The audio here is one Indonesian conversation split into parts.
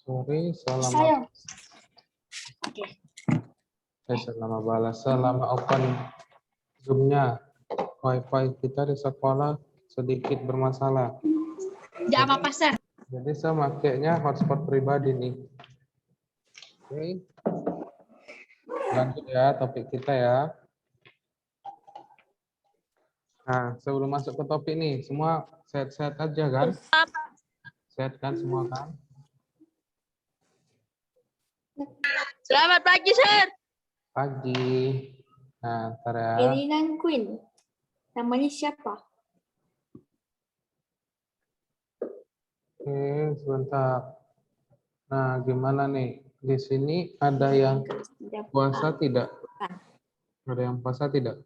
Sorry, Saya. Oke. selama balas, selama open Zoom-nya. Wi-Fi kita di sekolah sedikit bermasalah. Tidak apa-apa, Sir. Jadi saya makainya hotspot pribadi nih. Oke. Lanjut ya topik kita ya. Nah, sebelum masuk ke topik nih, semua sehat-sehat aja kan? Sehat kan semua kan? Selamat pagi, Sir. Pagi. Nah, ntar ya. Ferdinand Queen. Namanya siapa? Oke, sebentar. Nah, gimana nih? Di sini ada yang puasa tidak? Ada yang puasa tidak?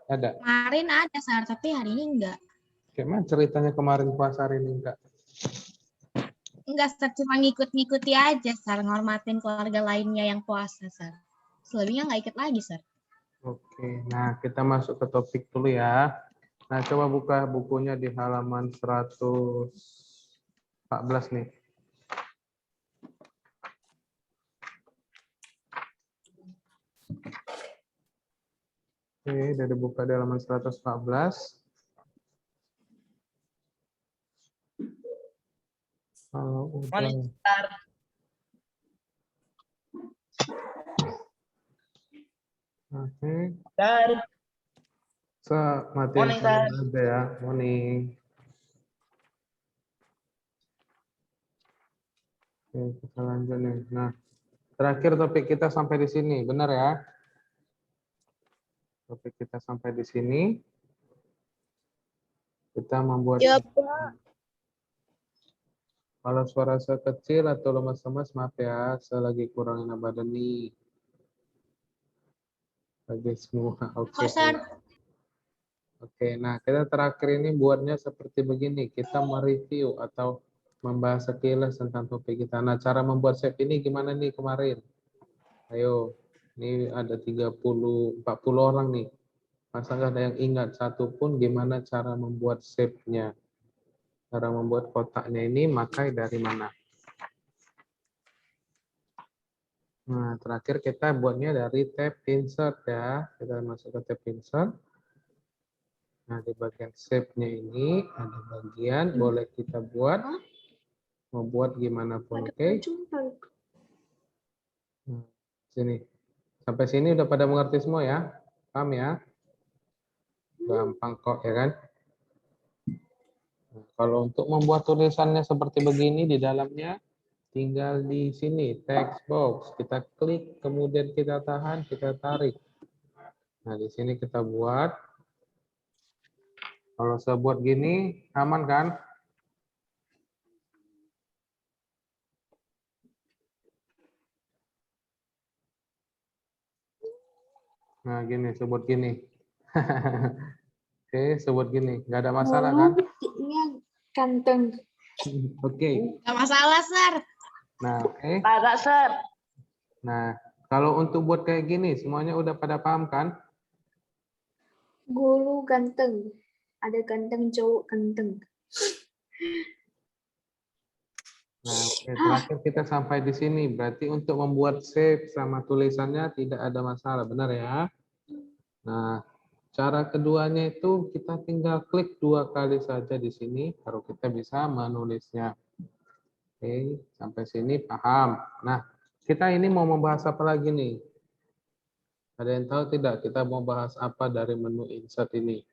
Ada. Kemarin ada, Sir, tapi hari ini enggak. Gimana ceritanya kemarin puasa hari ini enggak? Enggak, Sir. Cuma ngikut-ngikuti aja, Sir. Ngormatin keluarga lainnya yang puasa, Sir. Selebihnya nggak ikut lagi, Sir. Oke, nah kita masuk ke topik dulu ya. Nah, coba buka bukunya di halaman 114 nih. Oke, udah dibuka di halaman 114. Kalau udah. Oke. Matiin aja ya. Morning. Oke, kita lanjut nih. Nah, terakhir topik kita sampai di sini, benar ya? Topik kita sampai di sini. Kita membuat. Ya, Pak. Kalau suara saya kecil atau lemas-lemas, maaf ya, saya lagi kurangin badan nih. Lagi semua, oke. Oke, nah kita terakhir ini buatnya seperti begini. Kita mereview atau membahas sekilas tentang topik kita. Nah, cara membuat shape ini gimana nih kemarin? Ayo, ini ada 40 orang nih. Masa nggak ada yang ingat satupun gimana cara membuat shape-nya? Cara membuat kotaknya ini makai dari mana? Nah, terakhir kita buatnya dari tab insert ya. Kita masuk ke tab insert. Nah, di bagian shape-nya ini ada bagian boleh kita buat. Mau buat gimana pun, oke? Nah, sini. Sampai sini udah pada mengerti semua ya? Paham ya? Gampang kok, ya kan? Nah, kalau untuk membuat tulisannya seperti begini di dalamnya, tinggal di sini, text box. Kita klik, kemudian kita tahan, kita tarik. Nah, di sini kita buat. Kalau saya buat gini, aman kan? Nah, gini, sebut gini. Oke, sebut gini. Nggak ada masalah kan? Kantong. Oke. Nggak masalah, Sir. Nah, oke. Agak, Sir. Nah, kalau untuk buat kayak gini, semuanya udah pada paham kan? Guru ganteng. Ada ganteng cowok ganteng. Nah, oke, terakhir kita sampai di sini. Berarti untuk membuat shape sama tulisannya tidak ada masalah, benar ya? Nah, cara keduanya itu kita tinggal klik 2 kali saja di sini, baru kita bisa menulisnya. Oke, sampai sini paham. Nah, kita ini mau membahas apa lagi nih? Ada yang tahu tidak kita mau bahas apa dari menu insert ini?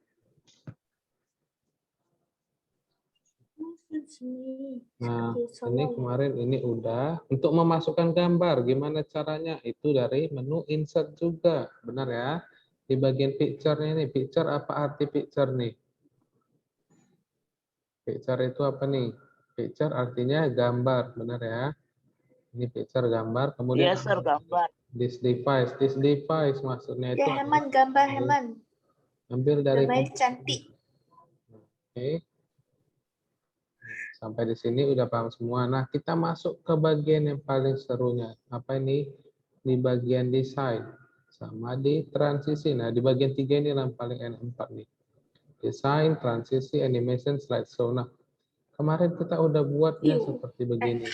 Nah, ini kemarin ini udah. Untuk memasukkan gambar, gimana caranya? Itu dari menu insert juga, benar ya? Di bagian picture-nya nih, picture apa arti picture nih? Picture itu apa nih? Picture artinya gambar, benar ya? Ini picture gambar, kemudian Yes, Sir, gambar. this device maksudnya itu Ya, Heman, gambar Heman. ambil dari Gambarnya cantik. Oke. Sampai di sini udah paham semua. Nah, kita masuk ke bagian yang paling serunya. Apa ini? Di bagian desain sama di transisi. Nah, di bagian 3 ini yang paling enak 4 nih. Desain, transisi, animation, slideshow. Nah, kemarin kita udah buatnya seperti begini.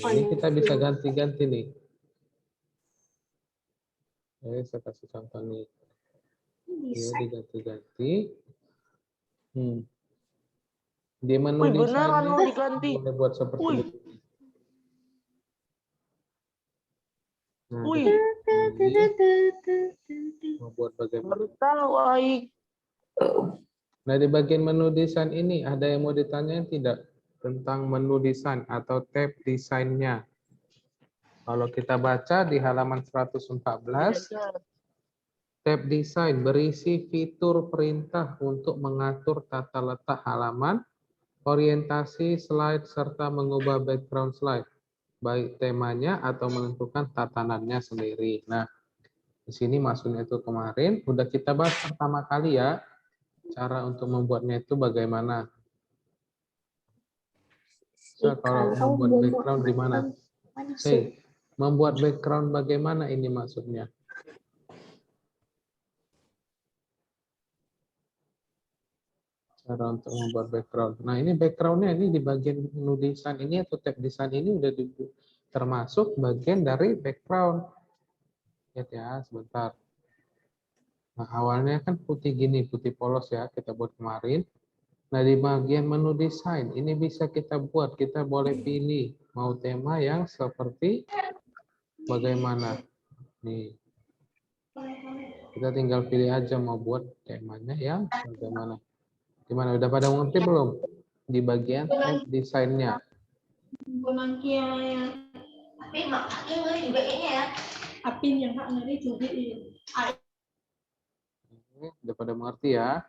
Nah, ini kita bisa ganti-ganti nih. Saya kasih contoh nih. Ya, diganti-ganti. Di menu desainnya mau diganti. boleh buat seperti ini. Nah, Wih. ini mau buat bagaimana? Baru tahu, Aik. Nah, di bagian menu desain ini ada yang mau ditanyain tidak tentang menu desain atau tab desainnya? Kalau kita baca di halaman 114, tab desain berisi fitur perintah untuk mengatur tata letak halaman, orientasi slide, serta mengubah background slide, baik temanya atau menentukan tatanannya sendiri. Nah, di sini maksudnya itu kemarin udah kita bahas pertama kali ya, cara untuk membuatnya itu bagaimana. So, kalau membuat background gimana? Membuat background bagaimana ini maksudnya? Cara untuk membuat background. Nah, ini backgroundnya ini di bagian menu desain ini atau tab desain ini udah termasuk bagian dari background. Lihat ya, sebentar. Nah, awalnya kan putih gini, putih polos ya, kita buat kemarin. Nah, di bagian menu desain, ini bisa kita buat, kita boleh pilih mau tema yang seperti bagaimana. Nih, kita tinggal pilih aja mau buat temanya yang bagaimana. Gimana, udah pada mengerti belum? Di bagian tab desainnya. Udah pada mengerti ya?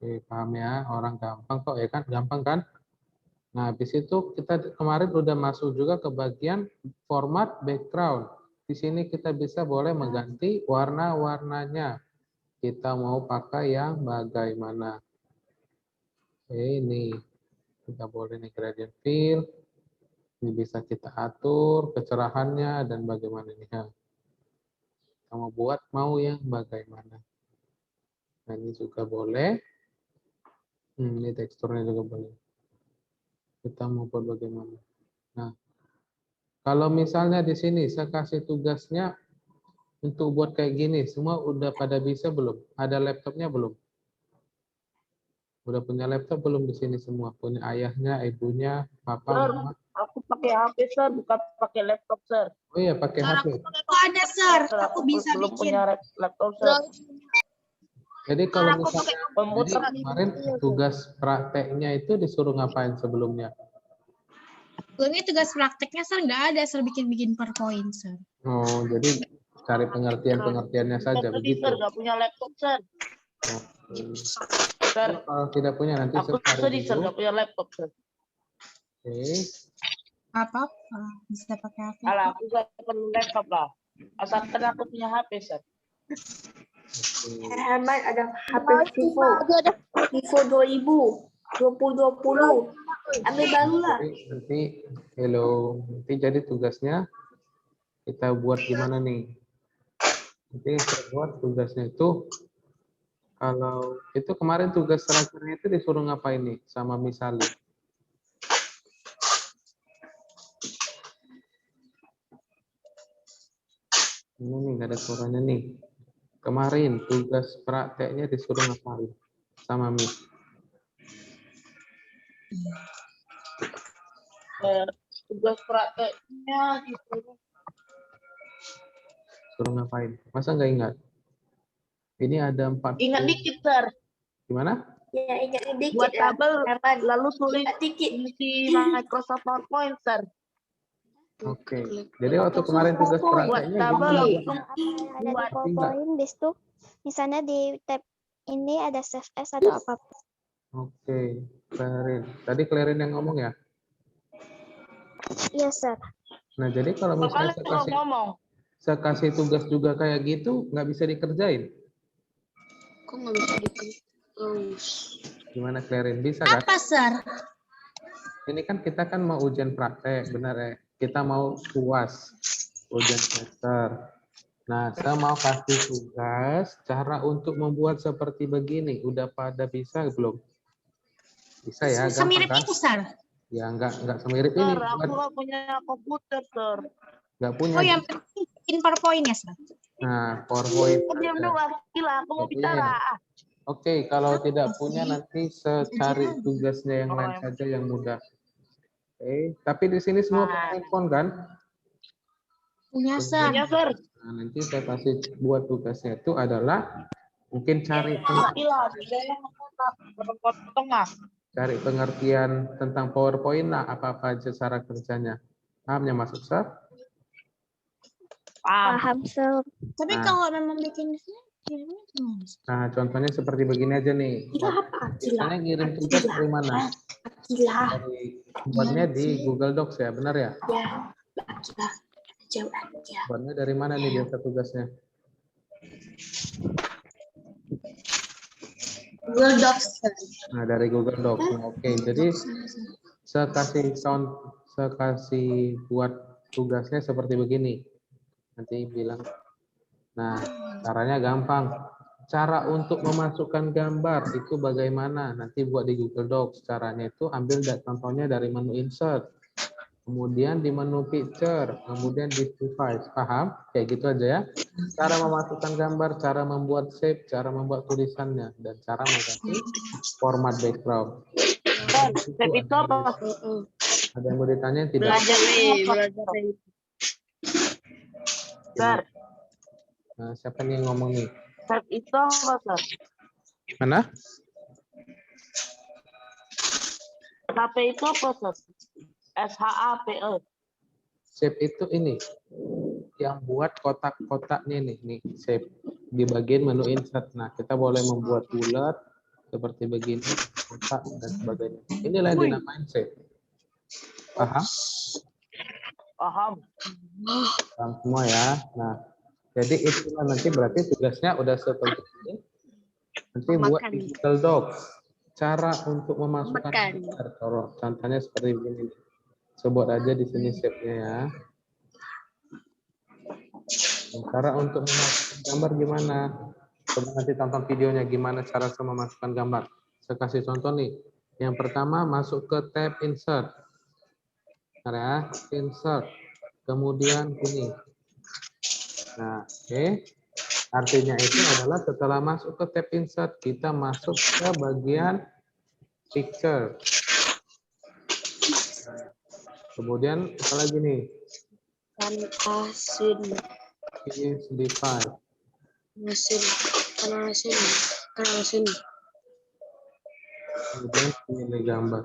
Oke, paham ya, orang gampang kok ya kan, gampang kan? Nah, habis itu kita kemarin udah masuk juga ke bagian format background. Di sini kita bisa boleh mengganti warna-warnanya. Kita mau pakai yang bagaimana. Ini kita boleh nih gradient fill. Ini bisa kita atur kecerahannya dan bagaimana nih. Kita mau buat mau yang bagaimana. Nah, ini juga boleh. Ini teksturnya juga boleh. Kita mau buat bagaimana. Nah, kalau misalnya di sini saya kasih tugasnya untuk buat kayak gini, semua udah pada bisa belum? Ada laptopnya belum? Udah punya laptop belum di sini semua? Punya ayahnya, ibunya, papa, Sir, mama? aku pakai HP, Sir, bukan pakai laptop, Sir. Oh iya, pakai HP. Aku ada, Sir. Sir, Aku bisa belum bikin. punya laptop, Sir. Jadi kalau Aku misalnya pakai jadi komputer. kemarin tugas prakteknya itu disuruh ngapain sebelumnya? Sebelumnya tugas prakteknya, Sir, nggak ada, Sir, bikin-bikin PowerPoint, Sir. Oh, jadi cari pengertian-pengertiannya saja Tadi, begitu. Sir, nggak punya laptop, Sir. Oke. Sir, Kalau tidak punya nanti aku saya cari sedih, Sir, dulu. nggak punya laptop, Sir. Oke. Apa-apa, bisa pakai HP. Alah, aku nggak perlu laptop lah. Asalkan aku punya HP, Sir. Herman ada HP Vivo 2020. Ambil baru lah. Nanti hello, nanti jadi tugasnya kita buat gimana nih? Nanti saya buat tugasnya itu kalau itu kemarin tugas terakhirnya itu disuruh ngapain nih sama misalnya? Ini nih nggak ada suaranya nih. Kemarin tugas prakteknya disuruh ngapain sama Miss? Tugas prakteknya disuruh Suruh ngapain? Masa nggak ingat? Ini ada 4. ingat dikit, Sir. Gimana? Ya, ingat dikit Buat lah. tabel, Herman, lalu tulis ingat dikit. di Microsoft PowerPoint, Sir. Oke. Jadi waktu kemarin tugas Buat prakteknya tabel gimana? langsung Ada di buat. PowerPoint di situ, misalnya di tab ini ada save as atau apa. Oke, Clarin. Tadi Clarin yang ngomong ya? Iya, Sir. Nah, jadi kalau misalnya Kalian ngomong. saya kasih tugas juga kayak gitu, nggak bisa dikerjain. Kok nggak bisa dikerjain? Gimana Clarin? Bisa kan? Apa, Sir? Ini kan kita kan mau ujian praktek, benar ya? Kita mau UAS, ujian semester. Nah, saya mau kasih tugas cara untuk membuat seperti begini. Udah pada bisa belum? Bisa ya, gampang Semirip kan? itu, Sir. Ya, enggak semirip ini. Sir, aku nggak punya komputer, Sir. Enggak punya. Oh, yang penting bikin PowerPoint ya, Sir. Nah, PowerPoint Diam aja. dulu, Akila. Aku mau Oke. bicara. Oke, kalau tidak punya nanti cari tugasnya yang lain Oh, saja yang mudah. Oke, tapi di sini semua punya handphone kan? Punya, Sir. punya, Sir. Nah, nanti saya kasih buat tugasnya itu adalah mungkin Akila, jangan potong ah. cari pengertian tentang PowerPoint lah, apa-apa aja cara kerjanya. Pahamnya masuk, Sir? Paham, Sir. Tapi Nah. kalau memang bikin di sini, kirimnya gimana, Sir? Nah, contohnya seperti begini aja nih. Misalnya ngirim tugas dari mana? Akila. Dari buatnya di Google Docs ya, benar ya? Ya, Akila. Jauh aja. Buatnya dari mana nih biasa tugasnya? Google Docs, Sir. Nah, dari Google Docs. Nah, oke. Jadi saya kasih buat tugasnya seperti begini. Nanti bilang. Nah, caranya gampang. Cara untuk memasukkan gambar itu bagaimana? Nanti buat di Google Docs. Caranya itu ambil contohnya dari menu insert. Kemudian di menu picture, kemudian di device. Paham? Kayak gitu aja ya. Cara memasukkan gambar, cara membuat shape, cara membuat tulisannya, dan cara mengganti format background. Sir, itu apa? Ada yang mau ditanya tidak? Belajar Sir, Nah, siapa nih yang ngomong nih? Sir, itu apa, Sir? Mana? HP itu apa, Sir? SHAPE. Shape itu ini yang buat kotak-kotaknya nih shape di bagian menu insert. Nah, kita boleh membuat bulat seperti begini, kotak dan sebagainya. Inilah yang dinamain shape. Paham? Paham. Paham semua ya. Nah, jadi itulah nanti berarti tugasnya udah seperti ini. Nanti buat di Google Docs. Cara untuk memasukkan gambar. Contohnya seperti begini. Sebut aja di sini shape-nya ya. Cara untuk memasukkan gambar gimana? Coba nanti tonton videonya gimana cara saya memasukkan gambar. Saya kasih contoh nih. Yang pertama masuk ke tab insert. Bentar ya, insert. Kemudian ini. Nah, oke. Artinya itu adalah setelah masuk ke tab insert, kita masuk ke bagian picture. Kemudian apa lagi nih? Asin, Is device. asin, asin. Kemudian pilih gambar.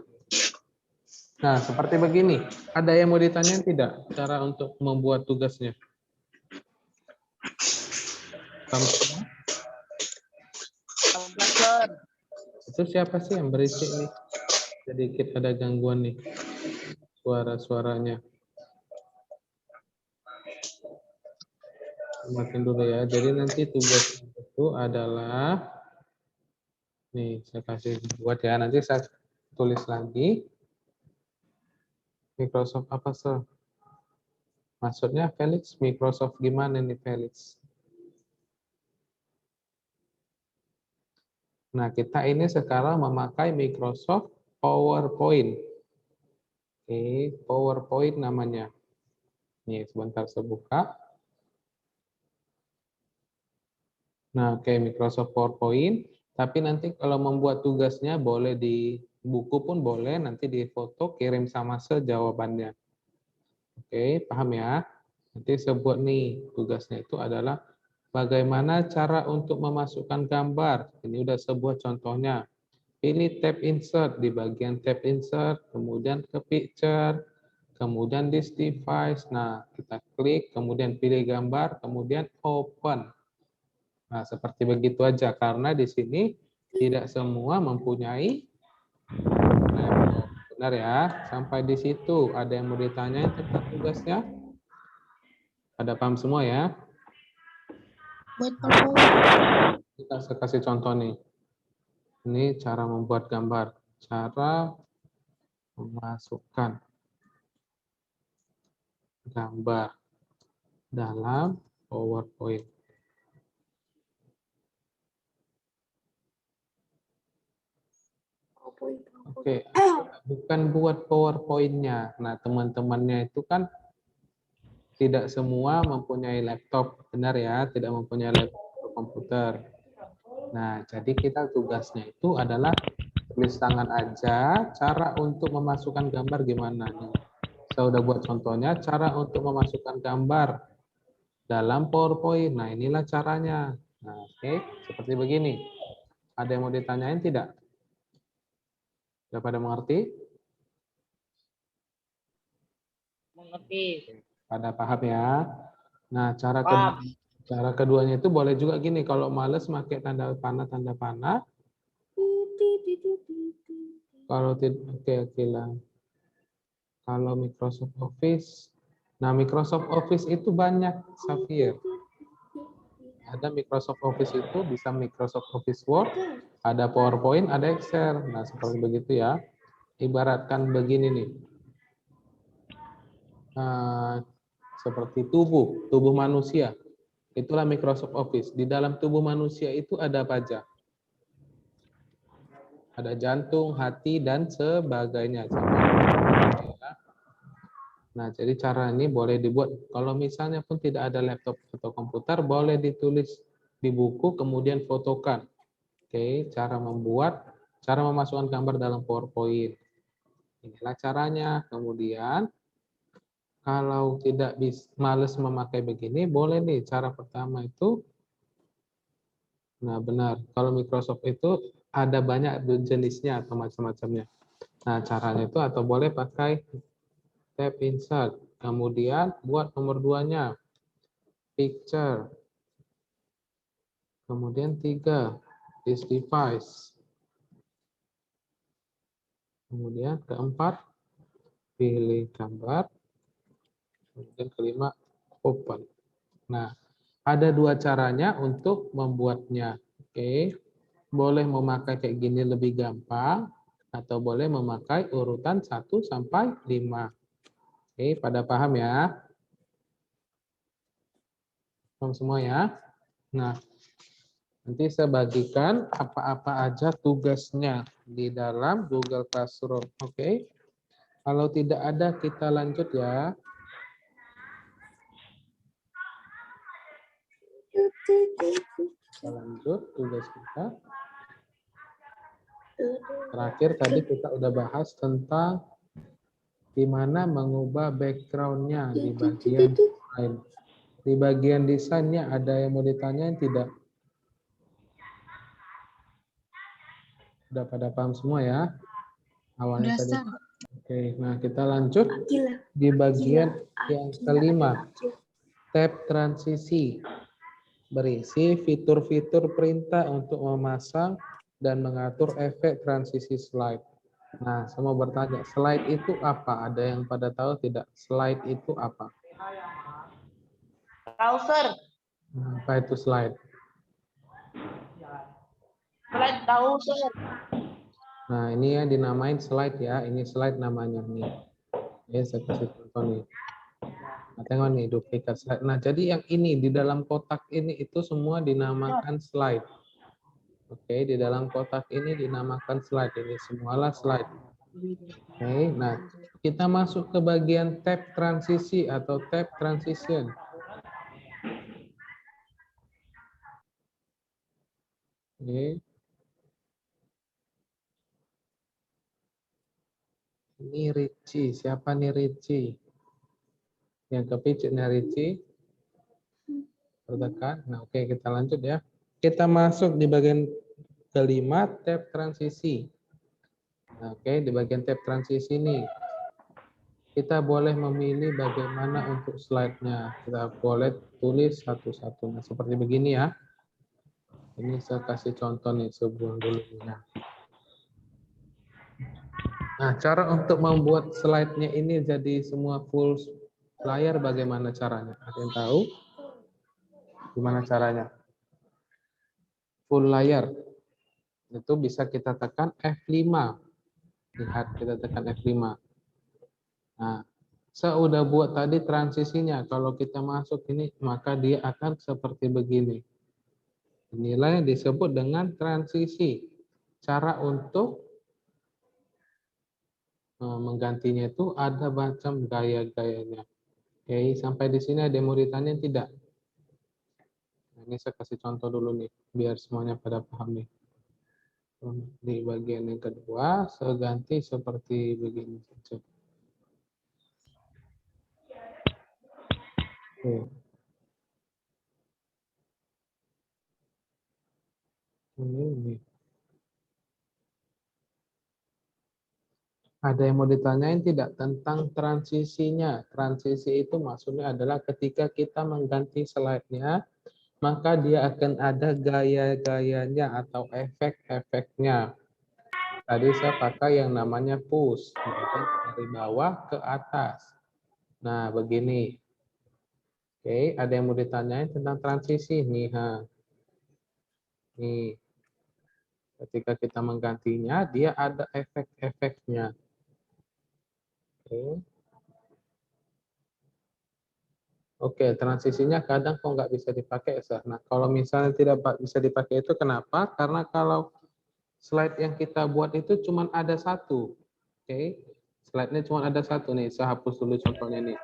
Nah, seperti begini. Ada yang mau ditanya tidak? Cara untuk membuat tugasnya. Sampai. Sir, Itu siapa sih yang berisik nih? Sedikit ada gangguan nih. Suara-suaranya. Matiin dulu ya. Jadi nanti tugas itu adalah nih saya kasih buat ya. Nanti saya tulis lagi. Microsoft apa sih? Maksudnya Felix, Microsoft gimana nih Felix? Nah, kita ini sekarang memakai Microsoft PowerPoint. Oke, PowerPoint namanya. Nih, sebentar saya buka. Nah, oke, Microsoft PowerPoint. Tapi nanti kalau membuat tugasnya boleh di buku pun boleh, nanti di foto kirim sama jawabannya. Oke, paham ya? Nanti saya buat nih, tugasnya itu adalah bagaimana cara untuk memasukkan gambar. Ini udah sebuah contohnya. Pilih tab insert di bagian tab insert, kemudian ke picture, kemudian this device. Nah, kita klik, kemudian pilih gambar, kemudian open. Nah, seperti begitu aja karena di sini tidak semua mempunyai laptop. Benar ya? Sampai di situ ada yang mau ditanya tentang tugasnya? Ada paham semua ya? Betul. Kita kasih contoh nih. Ini cara membuat gambar. Cara memasukkan gambar dalam PowerPoint. Oke, bukan buat PowerPoint-nya. Nah, teman-temannya itu kan tidak semua mempunyai laptop, benar ya? Tidak mempunyai laptop atau komputer. Nah, jadi kita tugasnya itu adalah tulis tangan aja, cara untuk memasukkan gambar gimana nih. Saya udah buat contohnya, cara untuk memasukkan gambar dalam PowerPoint. Nah, inilah caranya. Nah, oke, seperti begini. Ada yang mau ditanyain tidak? Sudah pada mengerti? Mengerti. Pada paham ya? Nah, Paham. cara keduanya itu boleh juga gini, kalau males pakai tanda panah. Kalau tidak, oke lah. Kalau Microsoft Office, nah Microsoft Office itu banyak, Safir. Ada Microsoft Office itu bisa Microsoft Office Word, ada PowerPoint, ada Excel. Nah, seperti begitu ya. Ibaratkan begini nih. Seperti tubuh manusia. Itulah Microsoft Office. Di dalam tubuh manusia itu ada apa aja? Ada jantung, hati, dan sebagainya. Nah, jadi cara ini boleh dibuat. Kalau misalnya pun tidak ada laptop atau komputer, boleh ditulis di buku, kemudian fotokan. Oke, cara memasukkan gambar dalam PowerPoint. Inilah caranya. Kemudian, kalau tidak males memakai begini, boleh nih. Cara pertama itu, nah benar, kalau Microsoft itu ada banyak jenisnya atau macam-macamnya. Nah, caranya itu atau boleh pakai tab insert. Kemudian buat nomor 2-nya, picture. Kemudian 3, this device. Kemudian keempat, pilih gambar. Kemudian kelima, open. Nah, ada 2 caranya untuk membuatnya. Oke, boleh memakai kayak gini lebih gampang, atau boleh memakai urutan 1 sampai 5. Oke, pada paham ya? Paham semua ya? Nah, nanti saya bagikan apa-apa aja tugasnya di dalam Google Classroom. Oke? Kalau tidak ada, kita lanjut ya. Kita lanjut tugas kita. Terakhir tadi kita udah bahas tentang gimana mengubah background-nya di bagian desain. Di bagian desainnya ada yang mau ditanyain tidak? Udah pada paham semua ya? Awalnya Udah, tadi. Sir. Oke, nah kita lanjut di bagian yang kelima. Tab transisi. Berisi fitur-fitur perintah untuk memasang dan mengatur efek transisi slide. Nah, saya mau bertanya, slide itu apa? Ada yang pada tahu tidak? Slide itu apa? Tahu, Sir. Apa itu slide? Kalian tahu, Sir. Nah, ini yang dinamain slide ya. Ini slide namanya nih. Ya, saya kasih contoh nih. Nah, tengok nih, duplikat slide. Nah, jadi yang ini di dalam kotak ini itu semua dinamakan slide. Oke, di dalam kotak ini dinamakan slide. Ini semualah slide. Oke, nah kita masuk ke bagian tab transisi atau tab transition. Oke. Ini Ricci. Siapa nih Ricci? Yang kepicitnya Ricci. Tertekan. Nah, oke, kita lanjut ya. Kita masuk di bagian kelima, tab transisi. Nah, oke, di bagian tab transisi ini kita boleh memilih bagaimana untuk slide-nya. Kita boleh tulis satu-satu. Nah, seperti begini ya. Ini saya kasih contoh nih sebelum dulu. Nah, cara untuk membuat slide-nya ini jadi semua full layar bagaimana caranya? Ada yang tahu? Gimana caranya? Full layar. Itu bisa kita tekan F5. Lihat, kita tekan F5. Nah, Saya udah buat tadi transisinya. Kalau kita masuk ini, maka dia akan seperti begini. Inilah yang disebut dengan transisi. Cara untuk menggantinya itu ada macam gaya-gayanya. Oke, sampai di sini ada yang mau ditanya tidak? Nah, ini saya kasih contoh dulu nih, biar semuanya pada paham nih. Di bagian yang kedua, saya ganti seperti begini saja. Oke. Ini. Ada yang mau ditanyain tidak tentang transisinya? Transisi itu maksudnya adalah ketika kita mengganti slide-nya, maka dia akan ada gaya-gayanya atau efek-efeknya. Tadi saya pakai yang namanya push, dari bawah ke atas. Nah, begini. Oke, ada yang mau ditanyain tentang transisi nih, ha. Nih. Ketika kita menggantinya, dia ada efek-efeknya. Oke. Oke, transisinya kadang kok nggak bisa dipakai, Sir. Nah, kalau misalnya tidak bisa dipakai itu kenapa? Karena kalau slide yang kita buat itu cuma ada satu. Oke, slide-nya cuma ada satu nih. Saya hapus dulu contohnya nih.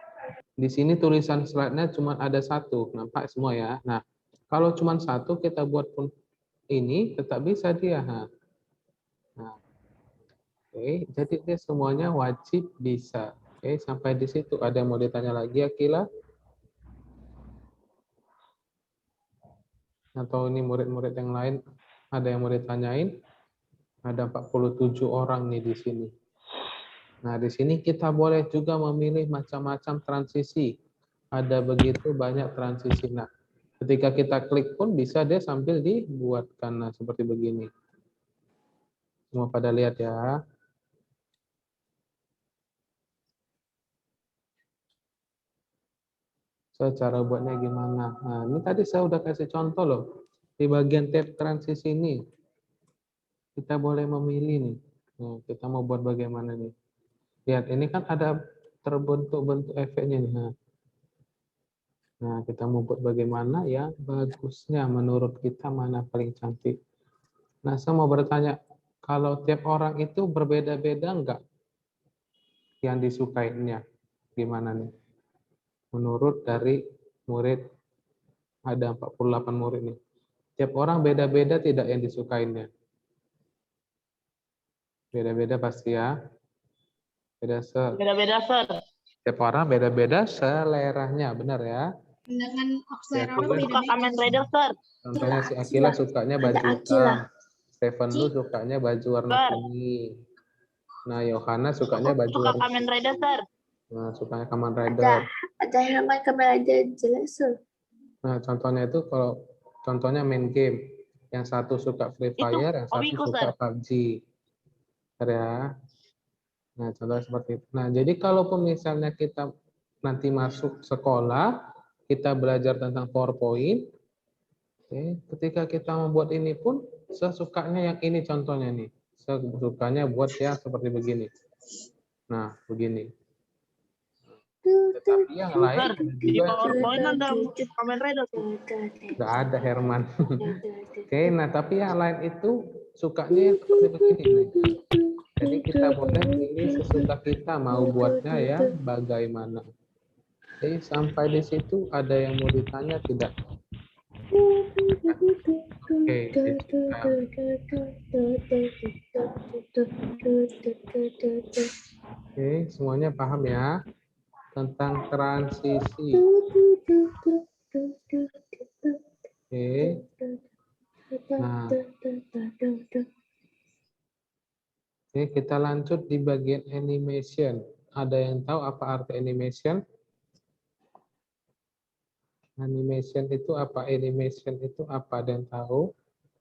Di sini tulisan slide-nya cuma ada satu. Nampak semua ya? Nah, kalau cuma satu kita buat pun ini tetap bisa dia. Nah, oke, jadi dia semuanya wajib bisa. Oke, sampai di situ. Ada yang mau ditanya lagi, Akila? Atau ini murid-murid yang lain ada yang mau ditanyain? Ada 47 orang nih di sini. Nah, di sini kita boleh juga memilih macam-macam transisi. Ada begitu banyak transisi. Nah, ketika kita klik pun bisa dia sambil dibuatkan. Nah, seperti begini. Semua pada lihat ya. So, cara buatnya gimana? Nah, ini tadi saya udah kasih contoh loh. Di bagian tab transisi ini, kita boleh memilih nih. Nah, kita mau buat bagaimana nih? Lihat, ini kan ada terbentuk-bentuk efeknya nih. Nah, kita mau buat bagaimana ya bagusnya menurut kita mana paling cantik. Nah, saya mau bertanya, kalau tiap orang itu berbeda-beda enggak yang disukainya? Gimana nih? Menurut dari murid, ada 48 murid nih. Tiap orang beda-beda tidak yang disukainya? Beda-beda pasti ya. Beda-beda, Sir. Tiap orang beda-beda seleranya, benar ya? Dengan selera Aku orang suka Kamen beda-beda. Rider, Sir. Contohnya si Akila sukanya baju Ada hitam. Akila. Stephen lu sukanya baju warna Sir. kuning. Nah, Yohana sukanya Aku baju suka warna Kamen Rider, Sir. Nah, sukanya Kamen Rider. Ada Herman Kamen Rider jelas, Sir. Nah, contohnya itu kalau contohnya main game. Yang satu suka Free Itu Fire, yang satu hobiku, suka Sir. PUBG. Benar ya? Nah, contohnya seperti itu. Nah, jadi kalaupun misalnya kita nanti masuk sekolah, kita belajar tentang PowerPoint, oke, ketika kita membuat ini pun, sesukanya yang ini contohnya nih. Sesukanya buat ya seperti begini. Nah, begini. Tetapi yang lain Sir, di juga PowerPoint ada Kamen Rider, Sir. nggak ada Herman. Oke, nah tapi yang lain itu sukanya yang seperti begini nih. Jadi kita boleh pilih sesuka kita mau buatnya ya bagaimana. Oke, sampai di situ ada yang mau ditanya tidak? Oke, oke, semuanya paham ya tentang transisi. Oke. Nah, oke, kita lanjut di bagian animation. Ada yang tahu apa arti animation? Animation itu apa? Animation itu apa? Ada yang tahu?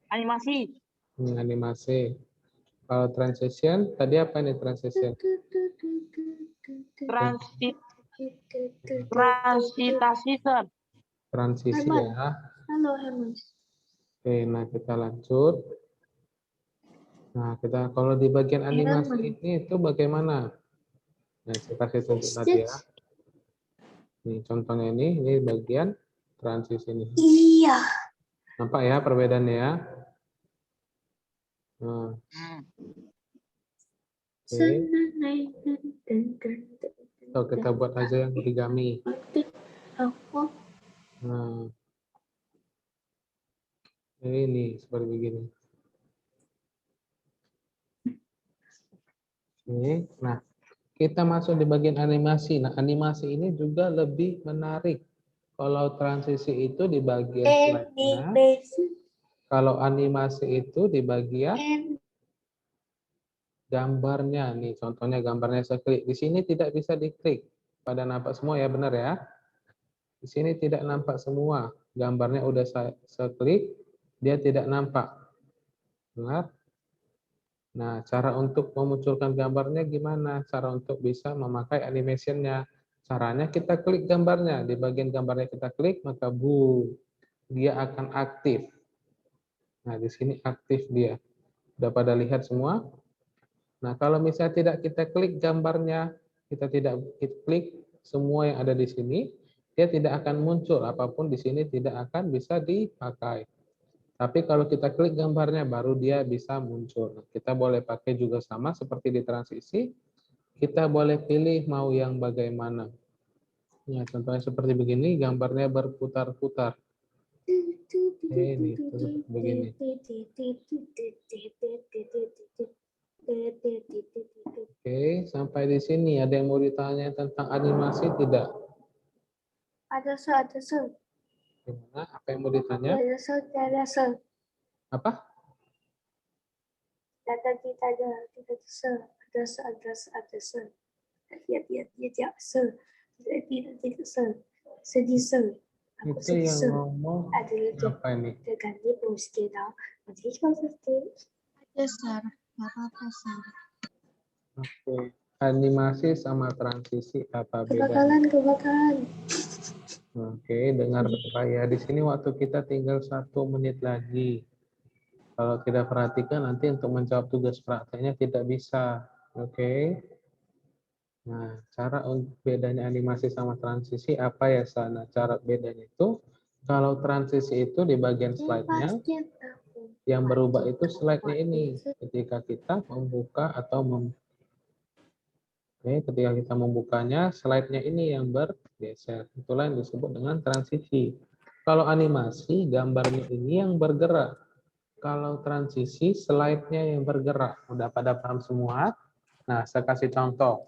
Animasi. Animasi. Kalau transition, tadi apa ini transition? Transitasi, Sir. Transisi Herman. ya. Halo, Herman. Oke, nah kita lanjut. Nah, kita kalau di bagian animasi ini itu bagaimana? Nah, saya kasih tunjuk tadi ya. Nih contohnya ini bagian transisi nih. Iya. Nampak ya perbedaannya ya? Nah, oke. So, kita buat aja yang origami. Aku Nah, ini seperti begini. Oke. Nah, kita masuk di bagian animasi. Nah, animasi ini juga lebih menarik. Kalau transisi itu di bagian slide-nya, kalau animasi itu di bagian gambarnya. Nih, contohnya gambarnya saya klik. Di sini tidak bisa diklik. Pada nampak semua ya, benar ya? Di sini tidak nampak semua. Gambarnya udah saya klik, dia tidak nampak. Benar? Nah, cara untuk memunculkan gambarnya gimana? Cara untuk bisa memakai animation-nya. Caranya kita klik gambarnya. Di bagian gambarnya kita klik, maka dia akan aktif. Nah, di sini aktif dia. Udah pada lihat semua? Nah, kalau misalnya tidak kita klik gambarnya, kita tidak klik semua yang ada di sini, dia tidak akan muncul. Apapun di sini tidak akan bisa dipakai. Tapi kalau kita klik gambarnya, baru dia bisa muncul. Kita boleh pakai juga sama seperti di transisi. Kita boleh pilih mau yang bagaimana. Ya, contohnya seperti begini, gambarnya berputar-putar. Ini seperti begini. Oke, sampai di sini ada yang mau ditanya tentang animasi tidak? ada se. Gimana? Apa yang mau ditanya? Ada se. Apa? Ada se. Ada se. Dia se. Tidak se. Sedih se. Aku Itu sedih yang se. ngomong Ada itu. apa ini? Ganti post daw. Nanti kalau Aja, Sar. Nggak apa-apa, Sar. Oke. Animasi sama transisi apa bedanya? kebakaran. Oke, dengar saya. Di sini waktu kita tinggal 1 menit lagi. Kalau tidak perhatikan nanti untuk menjawab tugas prakteknya tidak bisa. Oke. Nah, cara untuk bedanya animasi sama transisi apa ya sana? Cara bedanya itu kalau transisi itu di bagian slide-nya yang berubah itu slide-nya ini ketika kita membuka atau ketika kita membukanya slide-nya ini yang bergeser. Itulah yang disebut dengan transisi. Kalau animasi gambarnya ini yang bergerak. Kalau transisi slide-nya yang bergerak. Udah pada paham semua? Nah, saya kasih contoh.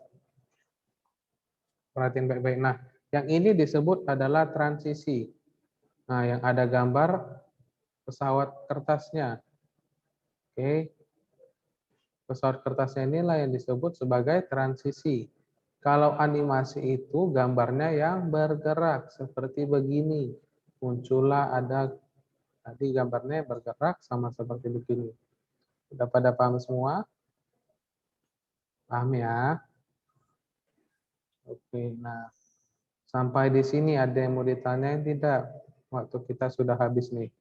Perhatiin baik-baik. Nah, yang ini disebut adalah transisi. Nah, yang ada gambar pesawat kertasnya. Oke. Pesawat kertasnya inilah yang disebut sebagai transisi. Kalau animasi itu gambarnya yang bergerak seperti begini. Muncullah ada tadi gambarnya bergerak sama seperti begini. Sudah pada paham semua? Paham ya? Oke, nah sampai di sini ada yang mau ditanyain tidak? Waktu kita sudah habis nih.